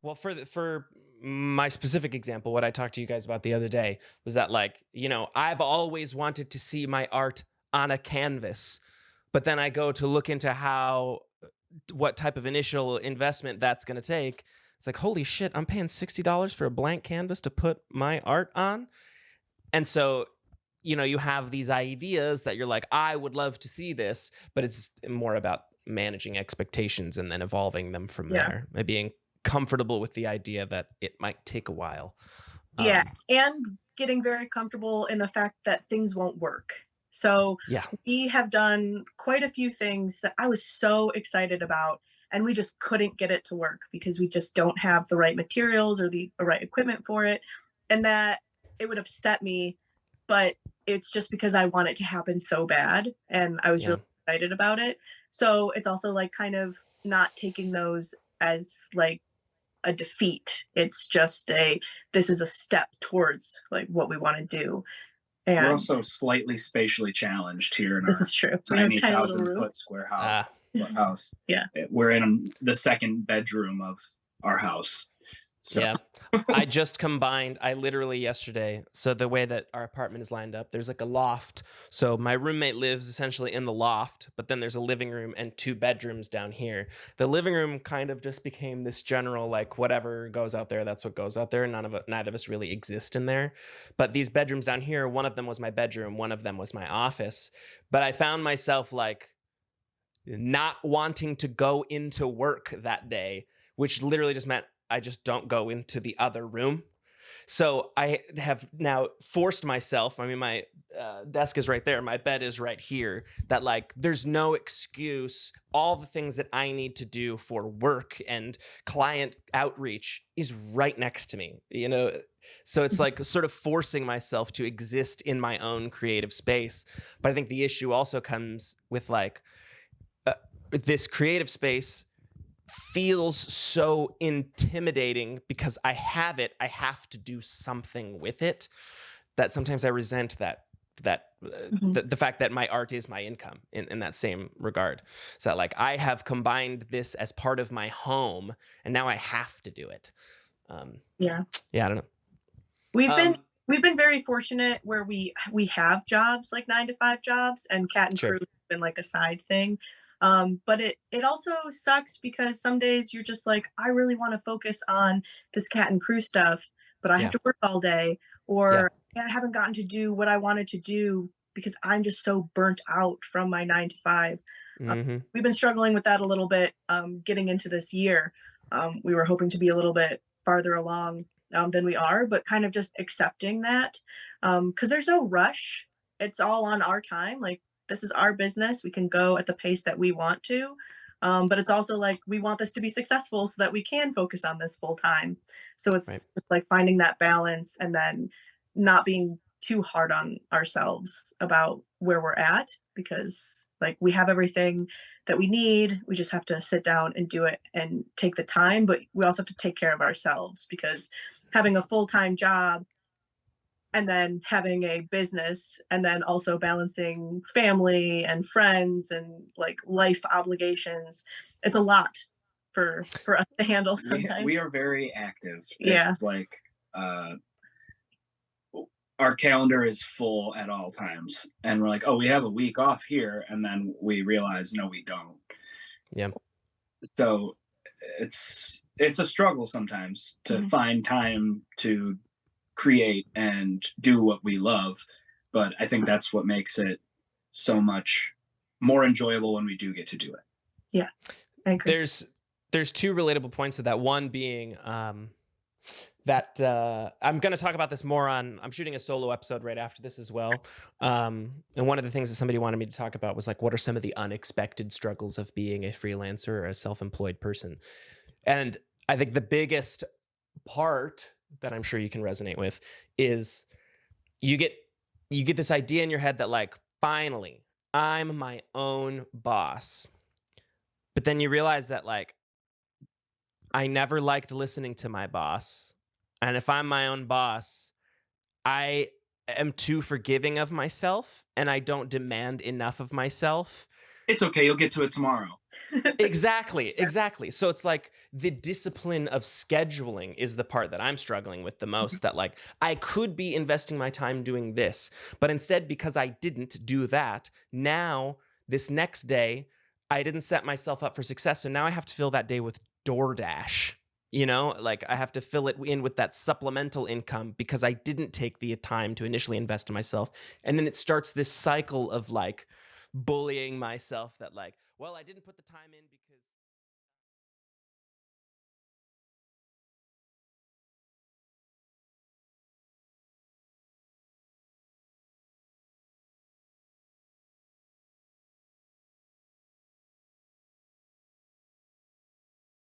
Well, for my specific example, what I talked to you guys about the other day was that, like, I've always wanted to see my art on a canvas, but then I go to look into what type of initial investment that's going to take. It's like, holy shit, I'm paying $60 for a blank canvas to put my art on. And so, you have these ideas that you're like, I would love to see this, but it's more about managing expectations and then evolving them from there, and being comfortable with the idea that it might take a while. Yeah, and getting very comfortable in the fact that things won't work. So Yeah. we have done quite a few things that I was so excited about, and we just couldn't get it to work because we just don't have the right materials or the right equipment for it. And that it would upset me, but it's just because I want it to happen so bad and I was Yeah. really excited about it. So it's also like kind of not taking those as like a defeat. It's just this is a step towards like what we want to do. We're And also slightly spatially challenged here in this our is true. We have a tiny tiny little 1,000 room. foot square house. Yeah. We're in the second bedroom of our house. So. Yeah. I literally yesterday, so the way that our apartment is lined up, there's like a loft. So my roommate lives essentially in the loft, but then there's a living room and 2 bedrooms down here. The living room kind of just became this general, like, whatever goes out there, that's what goes out there. Neither of us really exist in there. But these bedrooms down here, one of them was my bedroom, one of them was my office. But I found myself like not wanting to go into work that day, which literally just meant I just don't go into the other room. So I have now forced myself. I mean, my desk is right there. My bed is right here. That, like, there's no excuse. All the things that I need to do for work and client outreach is right next to me, So it's like sort of forcing myself to exist in my own creative space. But I think the issue also comes with like this creative space feels so intimidating because I have it. I have to do something with it. That sometimes I resent the fact that my art is my income in that same regard. So that, like, I have combined this as part of my home, and now I have to do it. Yeah. I don't know. We've been very fortunate where we have jobs like 9 to 5 jobs, and cat and crew has been like a side thing. But it also sucks because some days you're just like, I really want to focus on this cat and crew stuff, but I have to work all day, or I haven't gotten to do what I wanted to do because I'm just so burnt out from my 9 to 5. We've been struggling with that a little bit getting into this year. We were hoping to be a little bit farther along than we are, but kind of just accepting that because there's no rush. It's all on our time. Like, this is our business. We can go at the pace that we want to. But it's also like, we want this to be successful so that we can focus on this full time. So it's just like finding that balance and then not being too hard on ourselves about where we're at, because like we have everything that we need. We just have to sit down and do it and take the time. But we also have to take care of ourselves, because having a full-time job and then having a business and then also balancing family and friends and like life obligations, it's a lot for us to handle sometimes. We are very active. Yeah. It's like our calendar is full at all times, and we're like, oh, we have a week off here, and then we realize, no, we don't. Yeah. So it's a struggle sometimes to find time to create and do what we love, but I think that's what makes it so much more enjoyable when we do get to do it. Yeah, I agree. There's 2 relatable points to that. One being that I'm going to talk about this more I'm shooting a solo episode right after this as well. And one of the things that somebody wanted me to talk about was like, what are some of the unexpected struggles of being a freelancer or a self-employed person? And I think the biggest part that I'm sure you can resonate with is you get this idea in your head that, like, finally I'm my own boss. But then you realize that, like, I never liked listening to my boss. And if I'm my own boss, I am too forgiving of myself and I don't demand enough of myself. It's okay. You'll get to it tomorrow. Exactly. So it's like the discipline of scheduling is the part that I'm struggling with the most. That like I could be investing my time doing this, but instead, because I didn't do that, now this next day I didn't set myself up for success. So now I have to fill that day with DoorDash. Like I have to fill it in with that supplemental income because I didn't take the time to initially invest in myself. And then it starts this cycle of like bullying myself that like, well, I didn't put the time in because